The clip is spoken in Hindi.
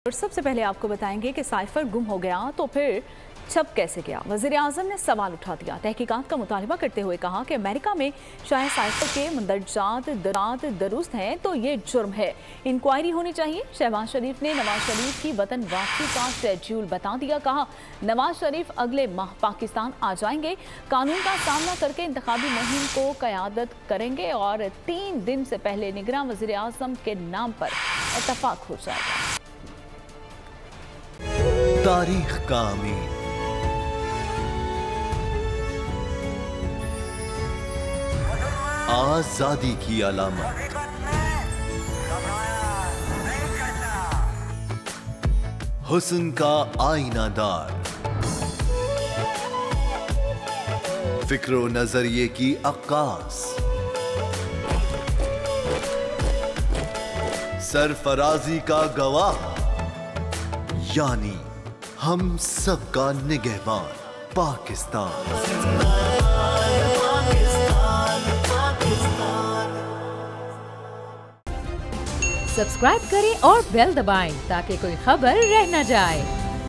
और सबसे पहले आपको बताएंगे कि साइफर गुम हो गया तो फिर छप कैसे गया। वज़ीर-ए-आज़म ने सवाल उठा दिया। तहकीकात का मुतालबा करते हुए कहा कि अमेरिका में चाहे साइफर के मंदरजात दुरुस्त हैं तो ये जुर्म है, इंक्वायरी होनी चाहिए। शहबाज शरीफ ने नवाज शरीफ की वतन वापसी का शेड्यूल बता दिया। कहा नवाज शरीफ अगले माह पाकिस्तान आ जाएंगे, कानून का सामना करके इंतखाबी मुहिम को क़यादत करेंगे और 3 दिन से पहले निगरान वज़ीर-ए-आज़म के नाम पर इत्तफाक हो जाएगा। तारीख का अमीर आजादी की अलामत, हुस्न का आईनादार, फिक्रो नजरिए की अक्कास, सरफराजी का गवाह, यानी हम सबका निगहबान पाकिस्तान। सब्सक्राइब करें और बेल दबाएं ताकि कोई खबर रह न जाए।